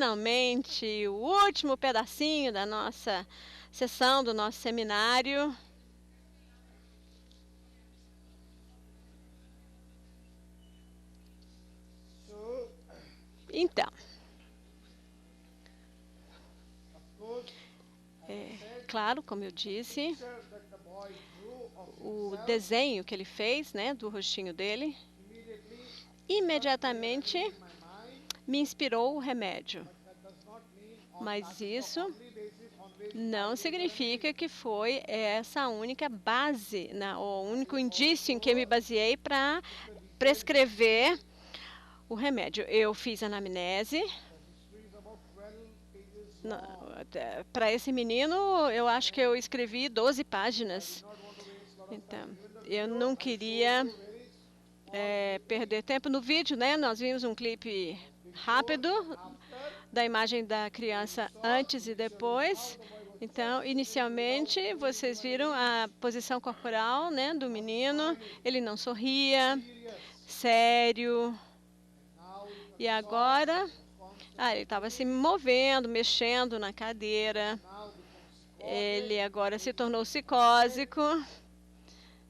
finalmente, o último pedacinho da nossa sessão, do nosso seminário. Então, claro, como eu disse, o desenho que ele fez, né, do rostinho dele, imediatamente me inspirou o remédio. Mas isso não significa que foi essa única base, o único indício em que me baseei para prescrever o remédio. Eu fiz anamnese. Para esse menino, eu acho que eu escrevi 12 páginas. Então, eu não queria perder tempo no vídeo, né? Nós vimos um clipe rápido da imagem da criança antes e depois. Então, inicialmente, vocês viram a posição corporal, né, do menino. Ele não sorria, sério. E agora, ele estava se movendo, mexendo na cadeira. Ele agora se tornou psicósico,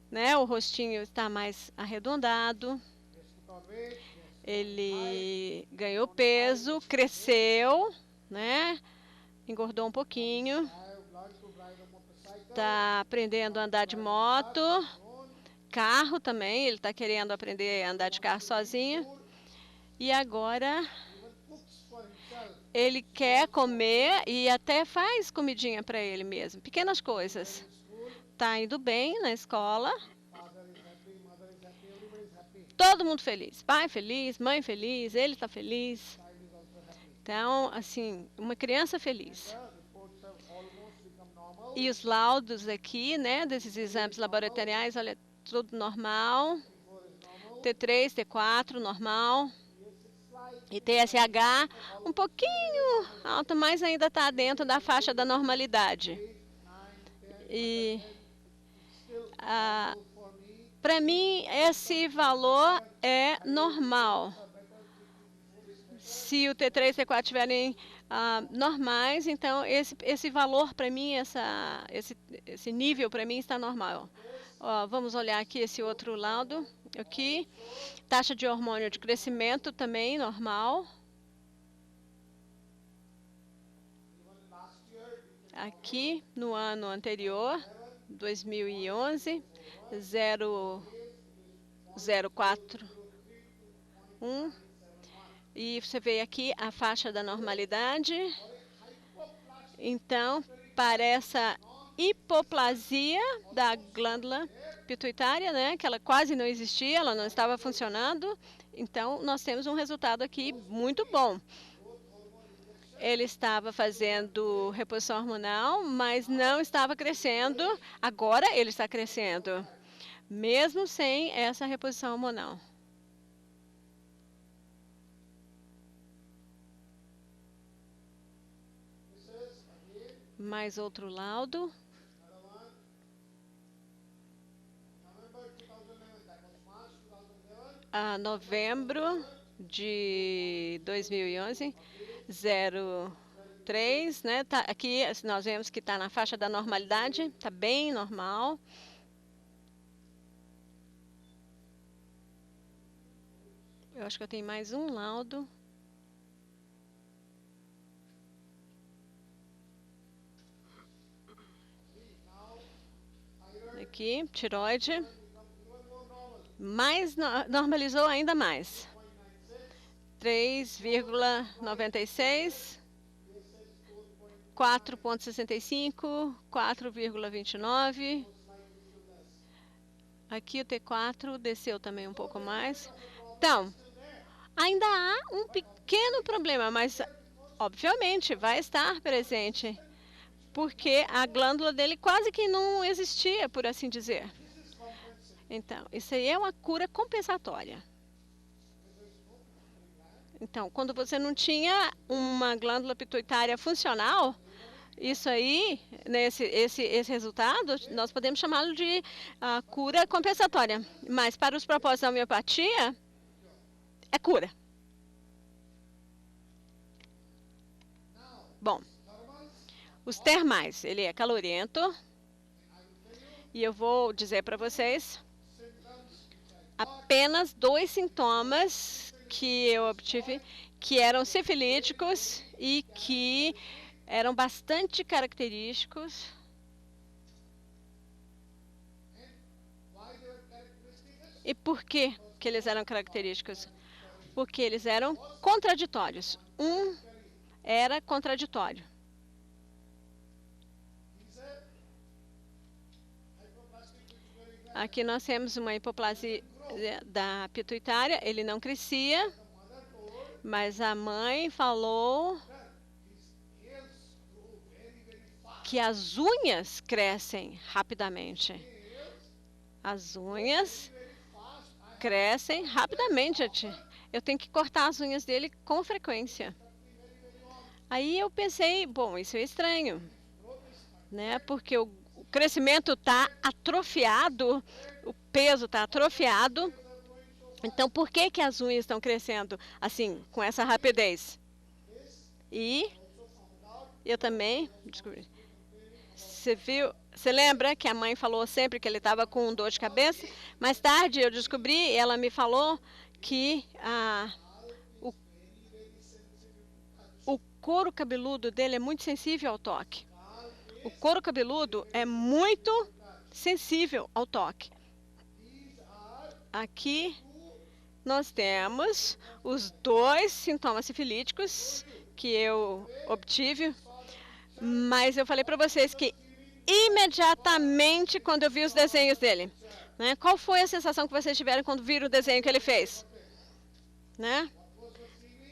né? O rostinho está mais arredondado. Ele ganhou peso, cresceu, né? Engordou um pouquinho. Está aprendendo a andar de moto, carro também. Ele está querendo aprender a andar de carro sozinho. E agora ele quer comer e até faz comidinha para ele mesmo. Pequenas coisas. Está indo bem na escola. Todo mundo feliz. Pai feliz, mãe feliz, ele está feliz. Então, assim, uma criança feliz. E os laudos aqui, né, desses exames laboratoriais, olha, tudo normal. T3, T4, normal. E TSH, um pouquinho alto, mas ainda está dentro da faixa da normalidade. E para mim, esse valor é normal. Se o T3 e T4 estiverem normais, então esse valor para mim, esse nível para mim está normal. Vamos olhar aqui esse outro laudo. Aqui, taxa de hormônio de crescimento também normal. Aqui, no ano anterior, 2011, 0,41. E você vê aqui a faixa da normalidade. Então, para essa hipoplasia da glândula pituitária, né, que ela quase não existia, ela não estava funcionando, então nós temos um resultado aqui muito bom. Ele estava fazendo reposição hormonal, mas não estava crescendo. Agora ele está crescendo, mesmo sem essa reposição hormonal. Mais outro laudo. Novembro de 2011, 0,3, né? Aqui nós vemos que está na faixa da normalidade, está bem normal. Eu acho que eu tenho mais um laudo. Aqui, tireoide. Mais normalizou ainda mais. 3,96, 4,65, 4,29. Aqui o T4 desceu também um pouco mais. Então, ainda há um pequeno problema, mas obviamente vai estar presente, porque a glândula dele quase que não existia, por assim dizer. Então, isso aí é uma cura compensatória. Então, quando você não tinha uma glândula pituitária funcional, isso aí, esse resultado, nós podemos chamá-lo de cura compensatória. Mas para os propósitos da homeopatia, é cura. Bom, os termais, ele é calorento. E eu vou dizer para vocês apenas 2 sintomas que eu obtive que eram sifilíticos e que eram bastante característicos. E por que eles eram característicos? Porque eles eram contraditórios. Um era contraditório. Aqui nós temos uma hipoplasia da pituitária, ele não crescia, mas a mãe falou que as unhas crescem rapidamente. As unhas crescem rapidamente. Eu tenho que cortar as unhas dele com frequência. Aí eu pensei, bom, isso é estranho, né? Porque o crescimento está atrofiado, o peso está atrofiado. Então, por que as unhas estão crescendo assim, com essa rapidez? E eu também descobri. Você lembra que a mãe falou sempre que ele estava com dor de cabeça? Mais tarde eu descobri, ela me falou que o couro cabeludo dele é muito sensível ao toque. O couro cabeludo é muito sensível ao toque. Aqui nós temos os 2 sintomas sifilíticos que eu obtive, mas eu falei para vocês que imediatamente quando eu vi os desenhos dele, né? Qual foi a sensação que vocês tiveram quando viram o desenho que ele fez? Né?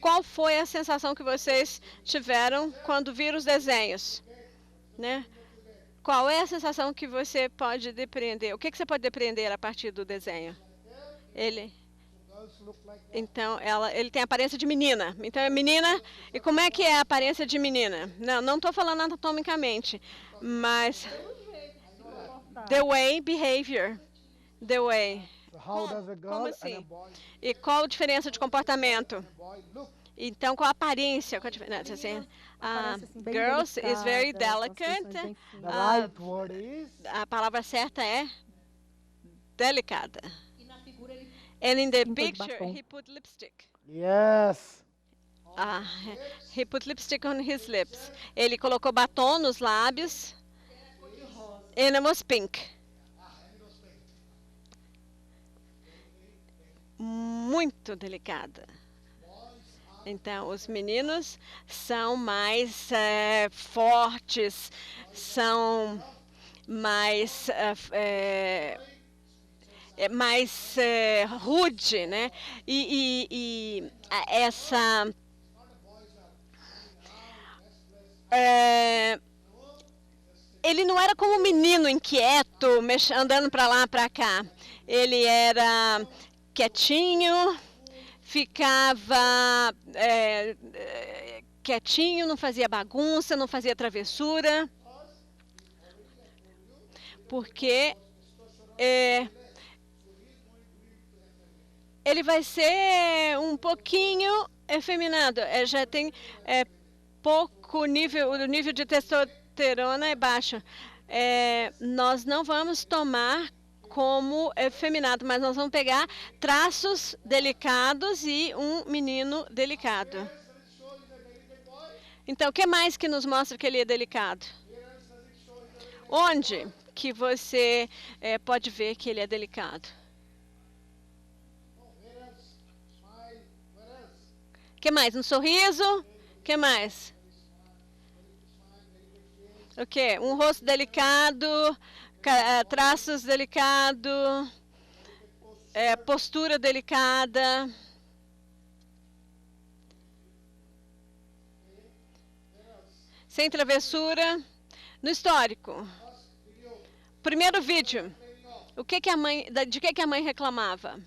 Qual foi a sensação que vocês tiveram quando viram os desenhos? Né? Qual é a sensação que você pode depreender? O que você pode depreender a partir do desenho? Então, ele tem a aparência de menina. Então, é menina. E como é que é a aparência de menina? Não estou falando anatomicamente, mas the way, behavior. The way. Como assim? E qual a diferença de comportamento? Então, qual a aparência? Qual a diferença? Assim, girls is very delicate. A palavra certa é delicada. And in the picture, he put lipstick. Yes. He put lipstick on his lips. Ele colocou batom nos lábios. And it was pink. Muito delicada. Então, os meninos são mais fortes, são mais rude, né? E essa ele não era como um menino inquieto, andando para lá, para cá. Ele era quietinho, ficava quietinho, não fazia bagunça, não fazia travessura, porque ele vai ser um pouquinho efeminado. Já tem pouco nível, o nível de testosterona é baixo. Nós não vamos tomar como efeminado, mas nós vamos pegar traços delicados e um menino delicado. Então, o que mais que nos mostra que ele é delicado? Onde que você pode ver que ele é delicado? O que mais? Um sorriso? O que mais? O quê? Um rosto delicado, traços delicados, postura delicada. Sem travessura. No histórico. Primeiro vídeo. De que a mãe reclamava?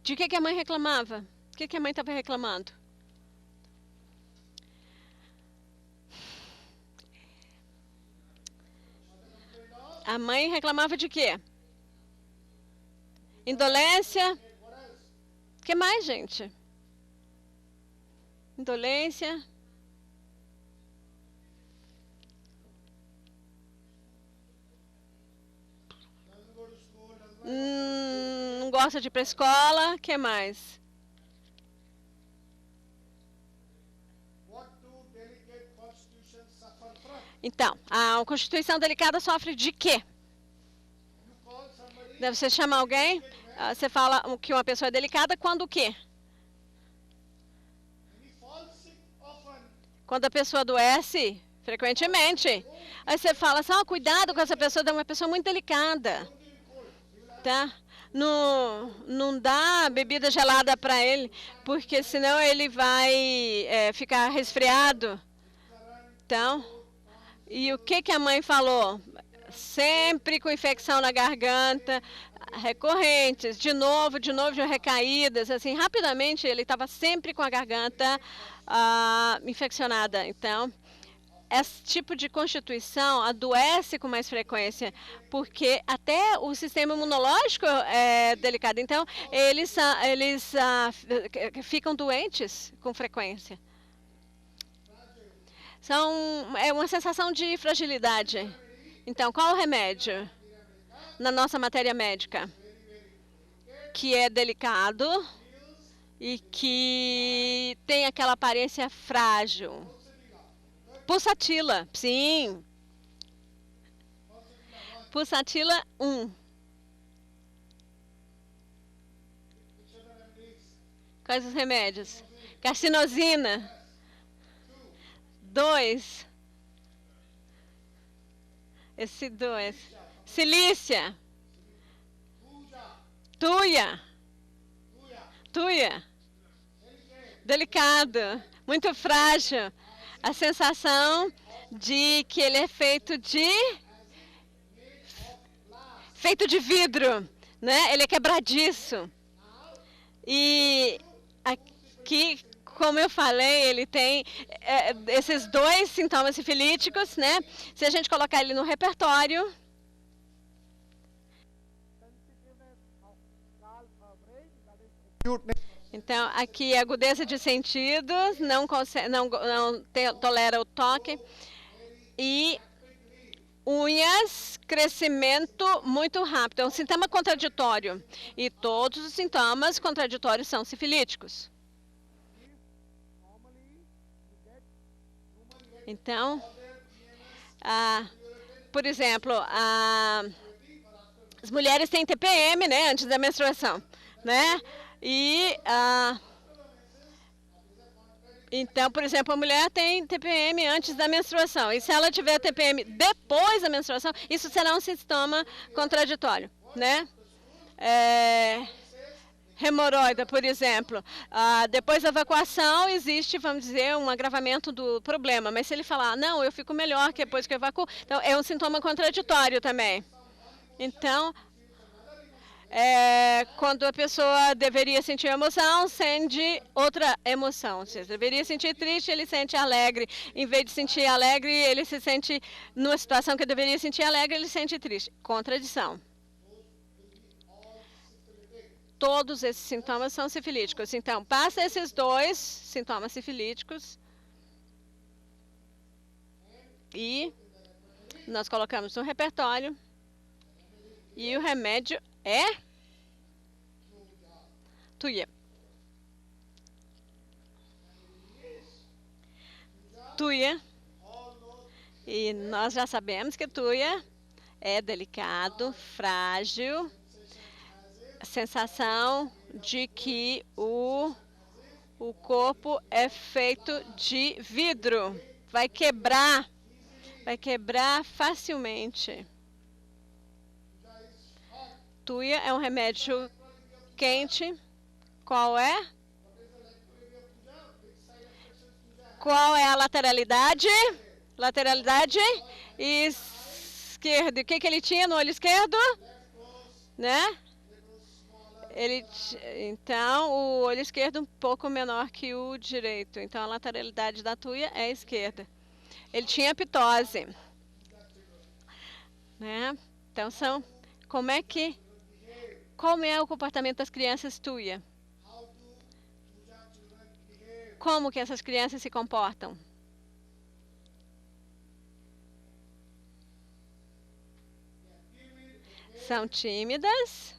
De que a mãe reclamava? O que a mãe estava reclamando? A mãe reclamava de quê? Indolência. O que mais, gente? indolência. Não gosta de ir para a escola. O que mais? Então, a constituição delicada sofre de quê? Você chama alguém, você fala que uma pessoa é delicada quando o quê? Quando a pessoa adoece, frequentemente. Aí você fala assim, cuidado com essa pessoa, é uma pessoa muito delicada. Tá? Não dá bebida gelada para ele, porque senão ele vai ficar resfriado. Então, e o que a mãe falou? Sempre com infecção na garganta, recorrentes, de novo, de recaídas, assim, rapidamente ele estava sempre com a garganta infeccionada. Então, esse tipo de constituição adoece com mais frequência, porque até o sistema imunológico é delicado. Então, eles ficam doentes com frequência. É uma sensação de fragilidade. Então, qual o remédio na nossa matéria médica? Que é delicado e que tem aquela aparência frágil. Pulsatila, sim. Pulsatila 1. Quais os remédios? Carcinosina. 2. Esse 2. Silícia. Tuia. Delicado. Muito frágil. A sensação de que ele é feito de vidro, né? Ele é quebradiço. E aqui, como eu falei, ele tem esses 2 sintomas sifilíticos, né? Se a gente colocar ele no repertório, então aqui agudeza de sentidos, não tolera o toque e unhas, crescimento muito rápido. É um sintoma contraditório. E todos os sintomas contraditórios são sifilíticos. Então, por exemplo, as mulheres têm TPM, né, antes da menstruação, né? E então, por exemplo, a mulher tem TPM antes da menstruação. E se ela tiver TPM depois da menstruação, isso será um sintoma contraditório, né? Hemorroida, por exemplo. Depois da evacuação, existe, vamos dizer, um agravamento do problema. Mas se ele falar, não, eu fico melhor que depois que eu evacuo, então é um sintoma contraditório também. Então, quando a pessoa deveria sentir emoção, sente outra emoção. Se deveria sentir triste, ele sente alegre. Em vez de sentir alegre, ele se sente, numa situação que deveria sentir alegre, ele sente triste. Contradição. Todos esses sintomas são sifilíticos. Então, passa esses 2 sintomas sifilíticos e nós colocamos no repertório e o remédio é Tuia. Tuia. E nós já sabemos que Tuia é delicado, frágil, a sensação de que o corpo é feito de vidro. Vai quebrar facilmente. Tuia é um remédio quente. Qual é? Qual é a lateralidade? Lateralidade esquerda. O que ele tinha no olho esquerdo? Né? Então, o olho esquerdo um pouco menor que o direito. Então, a lateralidade da tuia é a esquerda. Ele tinha ptose. Né? Então, como é o comportamento das crianças tuia? Como que essas crianças se comportam? São tímidas.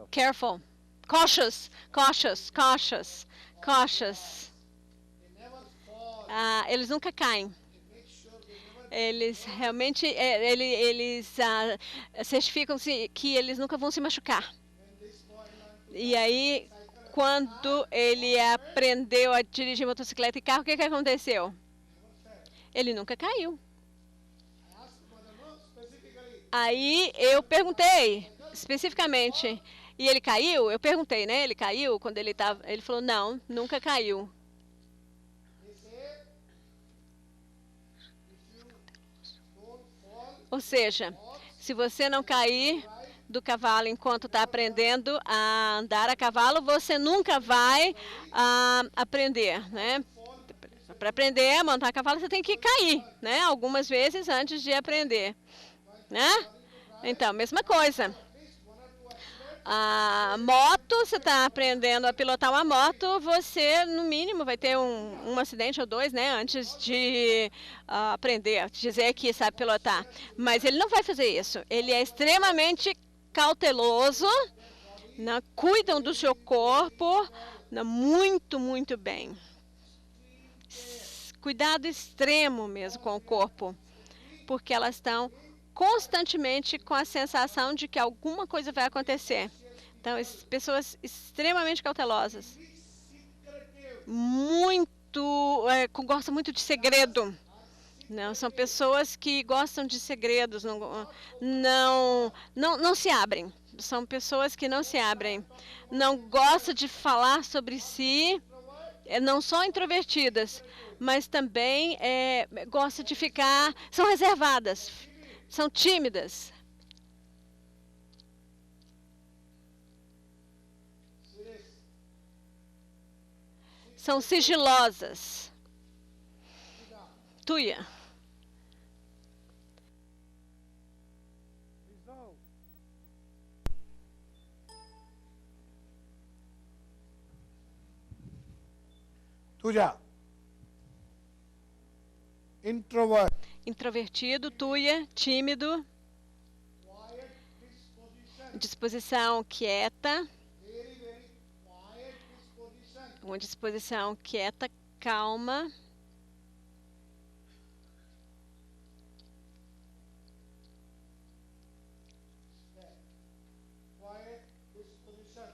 Careful. Cautious, cautious, cautious, cautious. Eles nunca caem. Eles realmente, eles certificam-se que eles nunca vão se machucar. E aí, quando ele aprendeu a dirigir motocicleta e carro, o que aconteceu? Ele nunca caiu. Aí eu perguntei especificamente, e ele caiu? Eu perguntei, né? Ele caiu quando ele estava. Ele falou, não, nunca caiu. Ou seja, se você não cair do cavalo enquanto está aprendendo a andar a cavalo, você nunca vai aprender, né? Para aprender a montar a cavalo, você tem que cair, né? Algumas vezes antes de aprender, né? Então, mesma coisa. A moto, você está aprendendo a pilotar uma moto, você, no mínimo, vai ter um acidente ou dois, né? Antes de aprender, dizer que sabe pilotar. Mas ele não vai fazer isso. Ele é extremamente cauteloso, né? Cuidam do seu corpo, né? Muito, muito bem. Cuidado extremo mesmo com o corpo, porque elas estão constantemente com a sensação de que alguma coisa vai acontecer. Então, pessoas extremamente cautelosas. Gostam muito de segredo. Não, são pessoas que gostam de segredos, não se abrem. São pessoas que não se abrem. Não gostam de falar sobre si, não só introvertidas, mas também gostam de ficar, são reservadas. São tímidas. São sigilosas. Tuya. Tuya. Introvert. Introvertido, Tuya, tímido, disposição quieta, uma disposição quieta, calma,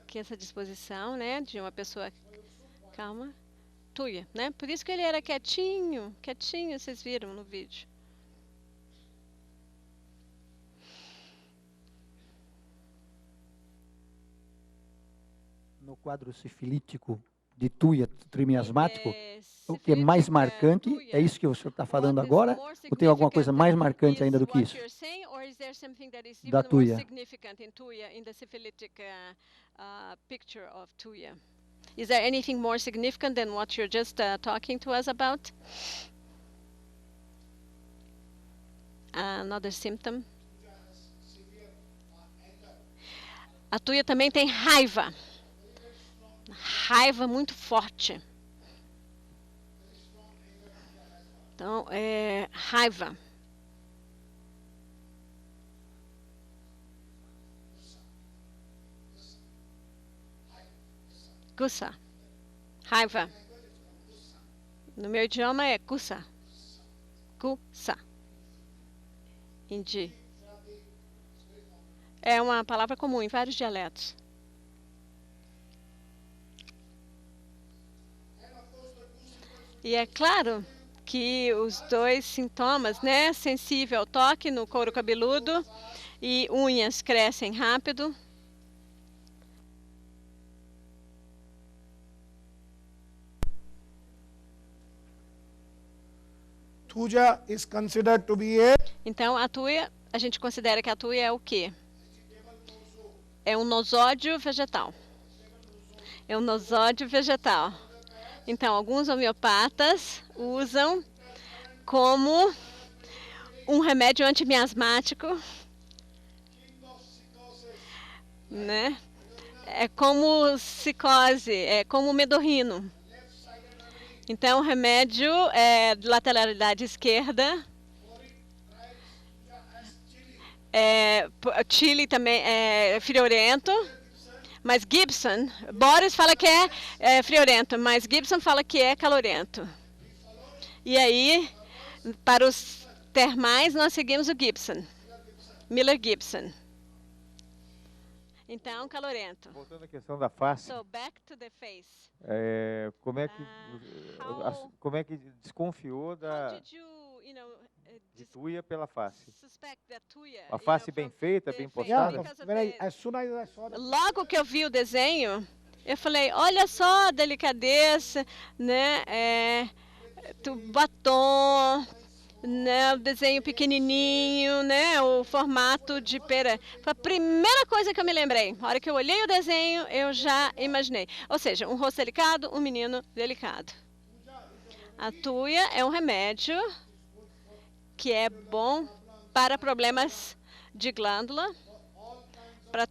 que essa disposição, né, de uma pessoa calma, Tuya, né? Por isso que ele era quietinho, quietinho, vocês viram no vídeo. No quadro sifilítico de Tuya, trimiasmático, o que é mais marcante, é isso que o senhor está falando agora? Ou tem alguma coisa mais marcante ainda do que isso? Da Tuya. Is there anything more significant than what you're just talking to us about? Another symptom. A Tuya também tem raiva. Raiva muito forte. Então, raiva. Gussa. Raiva. No meu idioma é gussa. Gussa. Hindi. É uma palavra comum em vários dialetos. E é claro que os dois sintomas, né, sensível ao toque no couro cabeludo e unhas crescem rápido. Tuya is considered to be a... Então, a Tuya, a gente considera que a Tuya é o quê? É um nosódio vegetal. É um nosódio vegetal. Então, alguns homeopatas usam como um remédio antimiasmático né? É como cicose, é como medorrino. Então, o remédio é de lateralidade esquerda. Chile também é friorento. Mas Gibson, Boris fala que é friorento, mas Gibson fala que é calorento. E aí, para os termais, nós seguimos o Gibson, Miller Gibson. Então, calorento. Voltando à questão da face. So, back to the face. Como é que desconfiou de Tuya pela face? A face bem feita, bem postada? Logo que eu vi o desenho, eu falei, olha só a delicadeza, né? Batom, né? O desenho pequenininho, né? O formato de pera. Foi a primeira coisa que eu me lembrei. Na hora que eu olhei o desenho, eu já imaginei. Ou seja, um rosto delicado, um menino delicado. A Tuya é um remédio que é bom para problemas de glândula, para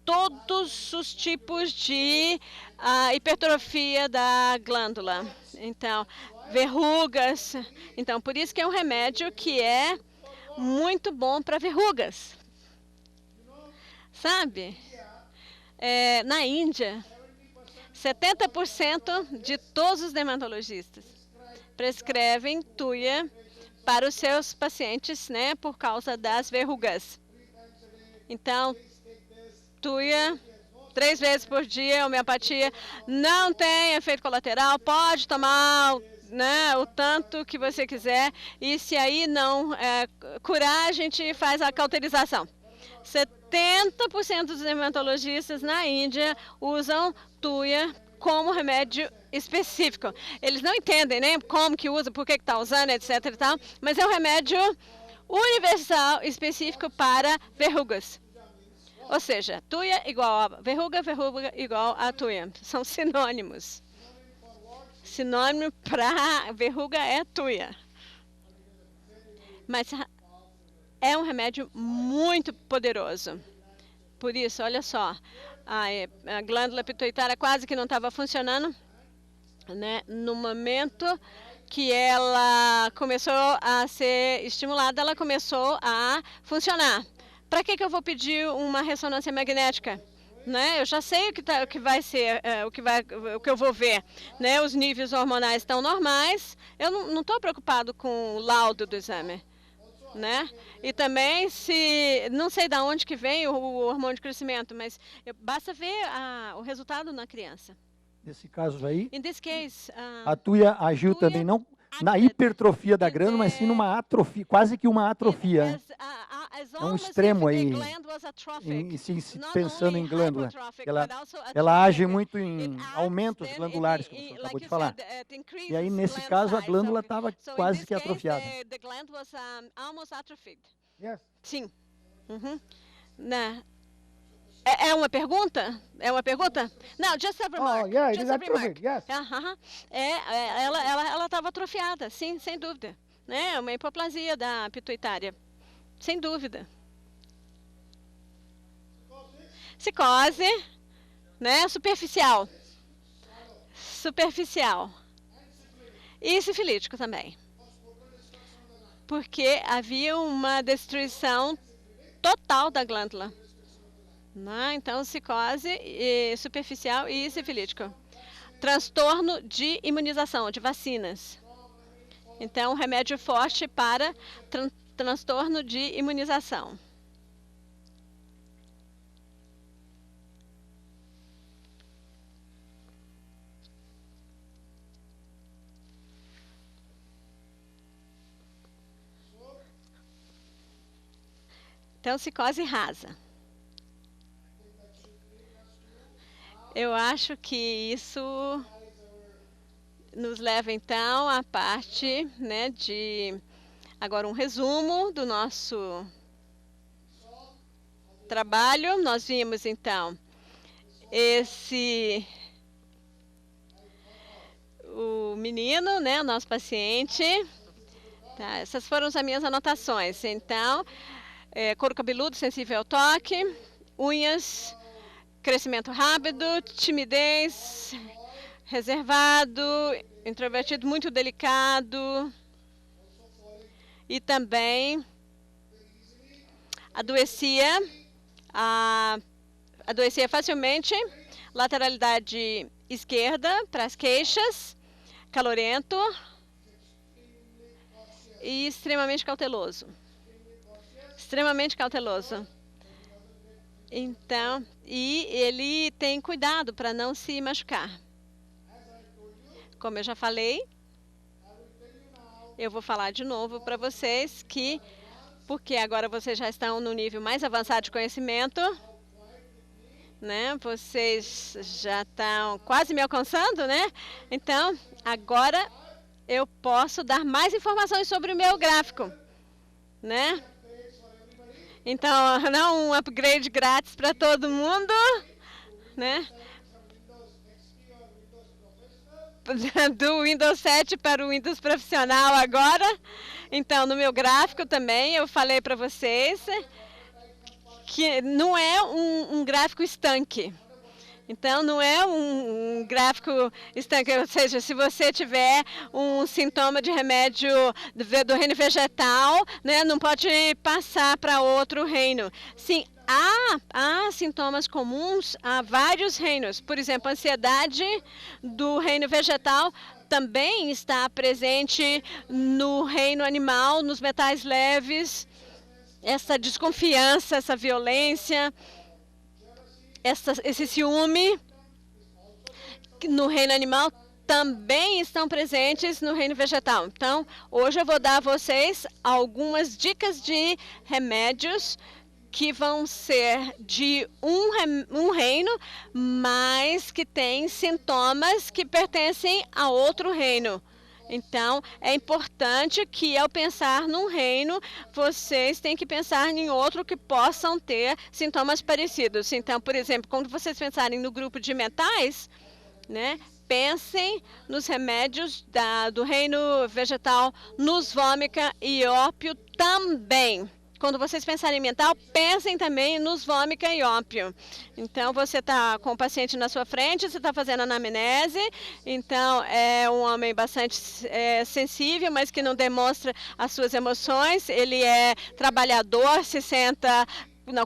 todos os tipos de hipertrofia da glândula. Então, verrugas. Então, por isso que é um remédio que é muito bom para verrugas. Sabe? Na Índia, 70% de todos os dermatologistas prescrevem Tuya para os seus pacientes, né, por causa das verrugas. Então, Tuya, 3 vezes por dia, homeopatia, não tem efeito colateral, pode tomar, né, o tanto que você quiser, e se aí não curar, a gente faz a cauterização. 70% dos dermatologistas na Índia usam Tuya como remédio específico. Eles não entendem, né, como que usa, por que está usando, etc. e tal, mas é um remédio universal específico para verrugas. Ou seja, Tuya igual a verruga, verruga igual a Tuya. São sinônimos. Sinônimo para verruga é Tuya. Mas é um remédio muito poderoso. Por isso, olha só, a glândula pituitária quase que não estava funcionando, né? No momento que ela começou a ser estimulada, ela começou a funcionar. Para que eu vou pedir uma ressonância magnética? Né? Eu já sei o que vai ser, o que eu vou ver. Né? Os níveis hormonais estão normais. Eu não estou preocupado com o laudo do exame. Né? E também, não sei de onde que vem o hormônio de crescimento, mas basta ver o resultado na criança. Nesse caso aí, case, a Tuya agiu também não na hipertrofia da glândula, mas sim numa atrofia, quase que uma atrofia. É um extremo aí, pensando em glândula. Ela age muito em aumentos glandulares, como você acabou de falar. E aí, nesse caso, a glândula estava quase que atrofiada. Sim. É uma pergunta? É uma pergunta? Não, just a remark. Oh, yeah, it just is a atrophic, remark. yes. Ela estava atrofiada, sim, sem dúvida. Né? Uma hipoplasia da pituitária, sem dúvida. Psicose, né? Superficial. Superficial. E sifilítico também. Porque havia uma destruição total da glândula. Então, psicose superficial e sifilítico. Transtorno de imunização, de vacinas. Então, remédio forte para transtorno de imunização. Então, psicose rasa. Eu acho que isso nos leva, então, à parte, né, agora um resumo do nosso trabalho. Nós vimos, então, o menino, né, o nosso paciente. Tá, essas foram as minhas anotações. Então, couro cabeludo, sensível ao toque, unhas, crescimento rápido, timidez, reservado, introvertido, muito delicado. E também adoecia facilmente, lateralidade esquerda para as queixas, calorento e extremamente cauteloso. Extremamente cauteloso. Então, e ele tem cuidado para não se machucar. Como eu já falei, eu vou falar de novo para vocês que, porque agora vocês já estão no nível mais avançado de conhecimento, né? Vocês já estão quase me alcançando, né? Então, agora eu posso dar mais informações sobre o meu gráfico, né? Então, não um upgrade grátis para todo mundo, né? Do Windows 7 para o Windows Profissional agora. Então, no meu gráfico também, eu falei para vocês que não é um gráfico estanque. Então, não é um gráfico estanque, ou seja, se você tiver um sintoma de remédio do reino vegetal, né, não pode passar para outro reino. Sim, há sintomas comuns a vários reinos. Por exemplo, a ansiedade do reino vegetal também está presente no reino animal, nos metais leves. Essa desconfiança, essa violência, esse ciúme no reino animal também estão presentes no reino vegetal. Então, hoje eu vou dar a vocês algumas dicas de remédios que vão ser de um reino, mas que tem sintomas que pertencem a outro reino. Então, é importante que ao pensar num reino, vocês têm que pensar em outro que possam ter sintomas parecidos. Então, por exemplo, quando vocês pensarem no grupo de metais, né, pensem nos remédios do reino vegetal, nus vômica e ópio também. Quando vocês pensarem em mental, pensem também nos vômica e ópio. Então, você está com o paciente na sua frente, você está fazendo anamnese, então é um homem bastante sensível, mas que não demonstra as suas emoções, ele é trabalhador, se senta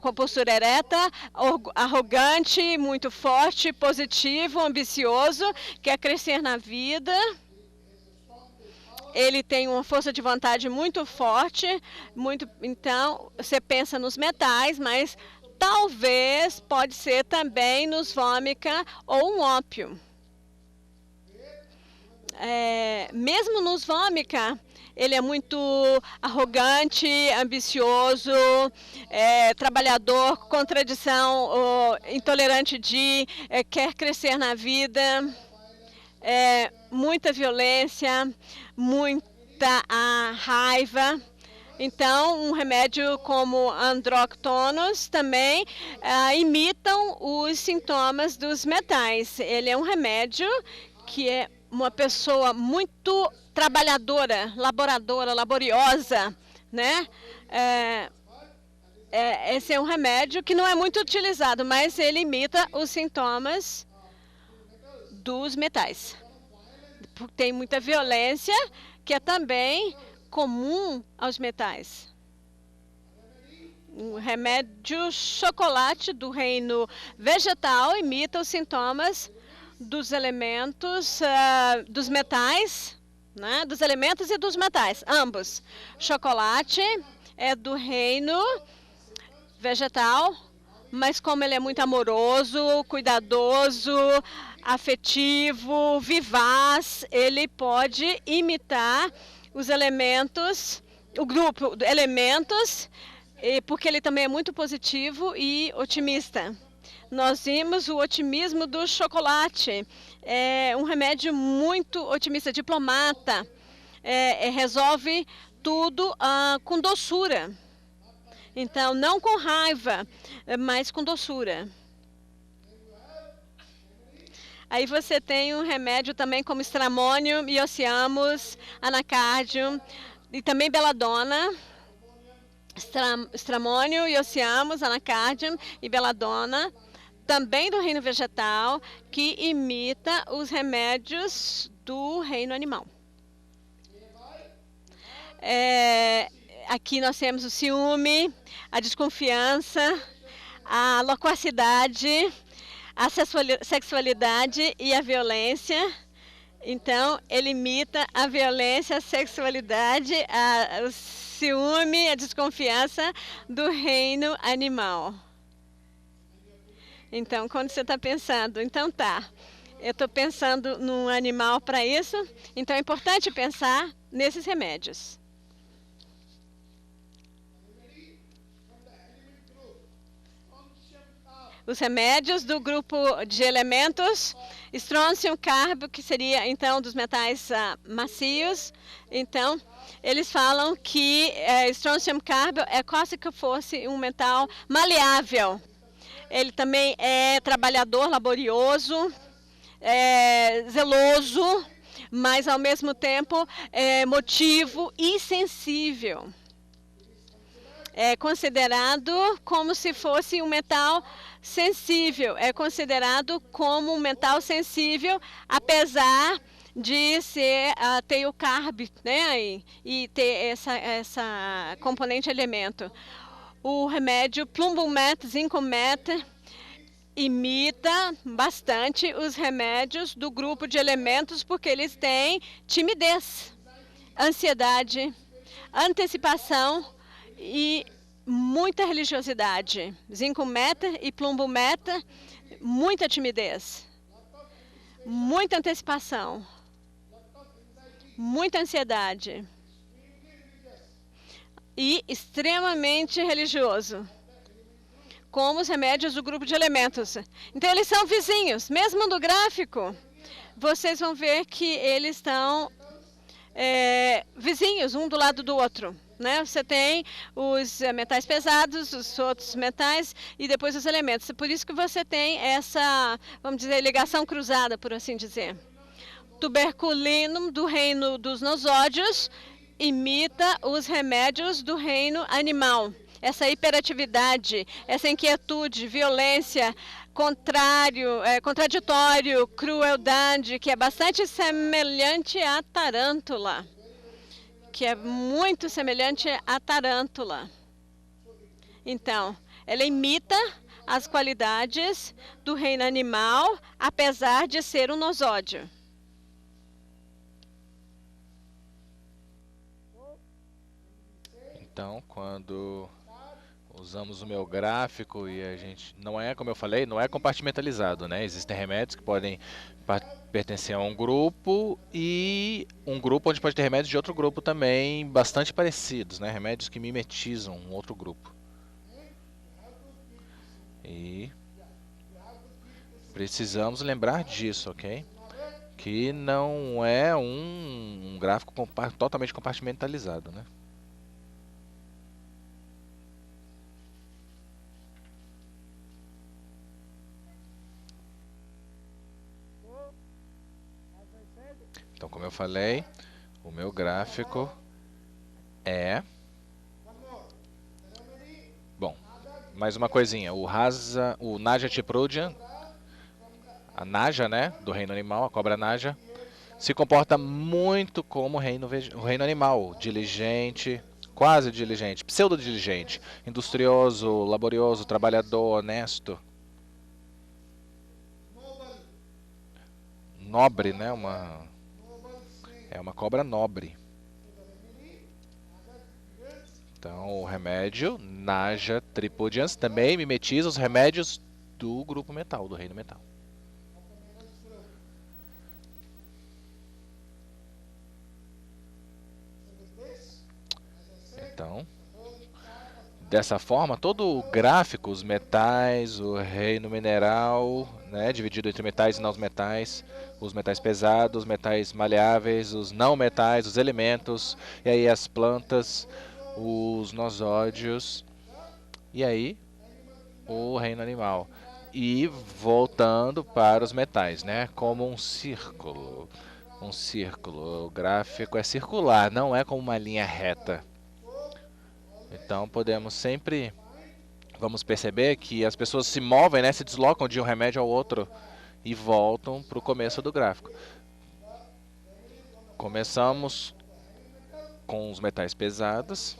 com a postura ereta, arrogante, muito forte, positivo, ambicioso, quer crescer na vida. Ele tem uma força de vontade muito forte, então você pensa nos metais, mas talvez pode ser também nos vômica ou um ópio. Mesmo nos vômica, ele é muito arrogante, ambicioso, trabalhador, contradição, intolerante quer crescer na vida. Muita violência, muita raiva. Então, um remédio como andróctonos também imitam os sintomas dos metais. Ele é um remédio que é uma pessoa muito trabalhadora, laboriosa, né? Esse é um remédio que não é muito utilizado, mas ele imita os sintomas dos metais. Tem muita violência, que é também comum aos metais. O remédio chocolate do reino vegetal imita os sintomas dos elementos, dos metais, né? Dos elementos e dos metais, ambos. Chocolate é do reino vegetal, mas como ele é muito amoroso, cuidadoso, afetivo, vivaz, ele pode imitar os elementos, o grupo de elementos, porque ele também é muito positivo e otimista. Nós vimos o otimismo do chocolate, é um remédio muito otimista, diplomata, resolve tudo com doçura. Então, não com raiva, mas com doçura. Aí você tem um remédio também como estramônio, iociamos, anacardium e também beladona. Stramônio, Ioseamos, Anacardium e Belladonna, também do reino vegetal, que imita os remédios do reino animal. Aqui nós temos o ciúme, a desconfiança, a loquacidade, a sexualidade e a violência. Então, ele imita a violência, a sexualidade, o ciúme, a desconfiança do reino animal. Então, quando você está pensando, então tá, eu estou pensando num animal para isso, então é importante pensar nesses remédios. Os remédios do grupo de elementos, estrôncio, carbo, que seria então dos metais macios. Então, eles falam que estrôncio, carbo é quase que fosse um metal maleável. Ele também é trabalhador, laborioso, zeloso, mas ao mesmo tempo motivo e sensível. É considerado como se fosse um metal sensível. É considerado como um metal sensível, apesar de ser teocarb, né? E ter essa componente elemento. O remédio Plumbumet, Zincomet, imita bastante os remédios do grupo de elementos, porque eles têm timidez, ansiedade, antecipação e muita religiosidade. Zincomet e Plumbumet, muita timidez, muita antecipação, muita ansiedade e extremamente religioso, como os remédios do grupo de elementos. Então, eles são vizinhos. Mesmo no gráfico, vocês vão ver que eles estão vizinhos, um do lado do outro. Né? Você tem os metais pesados, os outros metais e depois os elementos. Por isso que você tem essa, vamos dizer, ligação cruzada, por assim dizer. Tuberculinum, do reino dos nosódios, imita os remédios do reino animal. Essa hiperatividade, essa inquietude, violência, contraditório, crueldade, que é bastante semelhante à tarântula. Que é muito semelhante à tarântula. Então, ela imita as qualidades do reino animal, apesar de ser um nosódio. Então, quando usamos o meu gráfico e a gente, não é, como eu falei, não é compartimentalizado, né? Existem remédios que podem pertencer a um grupo e um grupo onde pode ter remédios de outro grupo também bastante parecidos, né? Remédios que mimetizam um outro grupo. E precisamos lembrar disso, ok? Que não é um gráfico totalmente compartimentalizado, né? Então, como eu falei, o meu gráfico é... Bom, mais uma coisinha. O Naja Tiprudian, a Naja, né, do reino animal, a cobra Naja, se comporta muito como o reino animal. Diligente, quase diligente, pseudo-diligente, industrioso, laborioso, trabalhador, honesto. Nobre, né, é uma cobra nobre. Então, o remédio Naja tripudians também mimetiza os remédios do grupo metal, do reino metal. Então, dessa forma, todo o gráfico, os metais, o reino mineral, né, dividido entre metais e não metais, os metais pesados, os metais maleáveis, os não metais, os elementos, e aí as plantas, os nosódios, e aí o reino animal. E voltando para os metais, né, como um círculo. Um círculo. O gráfico é circular, não é como uma linha reta. Então podemos sempre, vamos perceber que as pessoas se movem, né, se deslocam de um remédio ao outro e voltam para o começo do gráfico. Começamos com os metais pesados,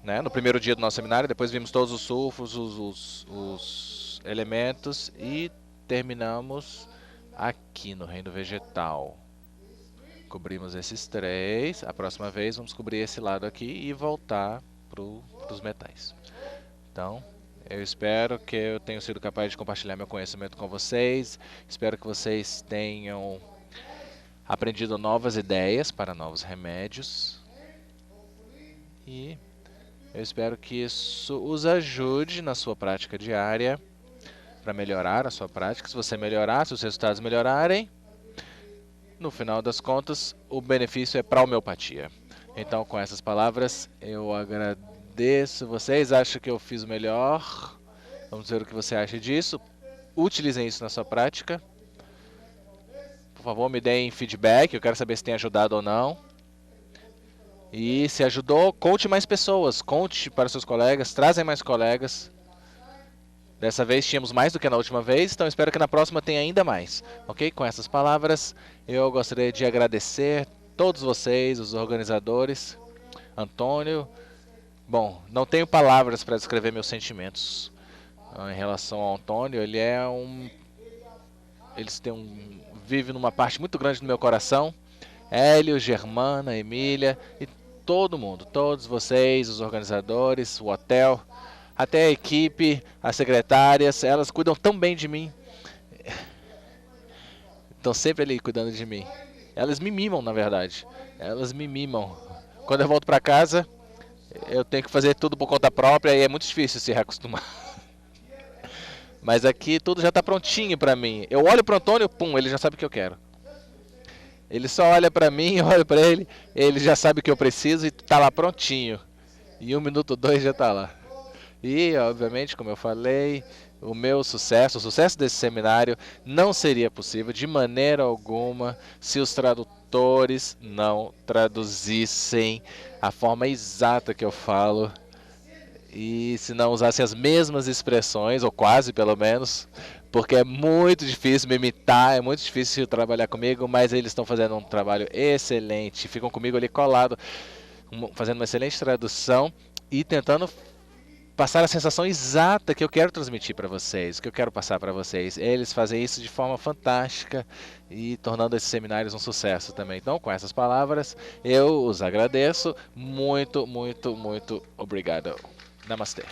né, no primeiro dia do nosso seminário, depois vimos todos os sulfos, os elementos e terminamos aqui no reino vegetal. Cobrimos esses 3, a próxima vez vamos cobrir esse lado aqui e voltar para os metais. Então, eu espero que eu tenha sido capaz de compartilhar meu conhecimento com vocês, espero que vocês tenham aprendido novas ideias para novos remédios e eu espero que isso os ajude na sua prática diária, para melhorar a sua prática. Se você melhorar, se os resultados melhorarem, no final das contas, o benefício é para a homeopatia. Então, com essas palavras, eu agradeço vocês. Acho que eu fiz o melhor. Vamos ver o que você acha disso. Utilizem isso na sua prática. Por favor, me deem feedback. Eu quero saber se tem ajudado ou não. E se ajudou, conte mais pessoas. Conte para seus colegas. Trazem mais colegas. Dessa vez tínhamos mais do que na última vez, então espero que na próxima tenha ainda mais. Ok? Com essas palavras, eu gostaria de agradecer todos vocês, os organizadores. Antônio, bom, não tenho palavras para descrever meus sentimentos em relação ao Antônio. Ele é vive numa parte muito grande do meu coração. Hélio, Germana, Emília e todo mundo, todos vocês, os organizadores, o hotel. Até a equipe, as secretárias, elas cuidam tão bem de mim. Estão sempre ali cuidando de mim. Elas me mimam, na verdade. Elas me mimam. Quando eu volto para casa, eu tenho que fazer tudo por conta própria e é muito difícil se reacostumar. Mas aqui tudo já está prontinho para mim. Eu olho para o Antônio, pum, ele já sabe o que eu quero. Ele só olha para mim, eu olho para ele já sabe o que eu preciso e está lá prontinho. Em 1 minuto, 2 já está lá. E, obviamente, como eu falei, o meu sucesso, o sucesso desse seminário não seria possível de maneira alguma se os tradutores não traduzissem a forma exata que eu falo e se não usassem as mesmas expressões, ou quase pelo menos, porque é muito difícil me imitar, é muito difícil trabalhar comigo, mas eles estão fazendo um trabalho excelente, ficam comigo ali colado, fazendo uma excelente tradução e tentando passar a sensação exata que eu quero transmitir para vocês, que eu quero passar para vocês. Eles fazem isso de forma fantástica e tornando esses seminários um sucesso também. Então, com essas palavras, eu os agradeço. Muito, muito, muito obrigado. Namastê.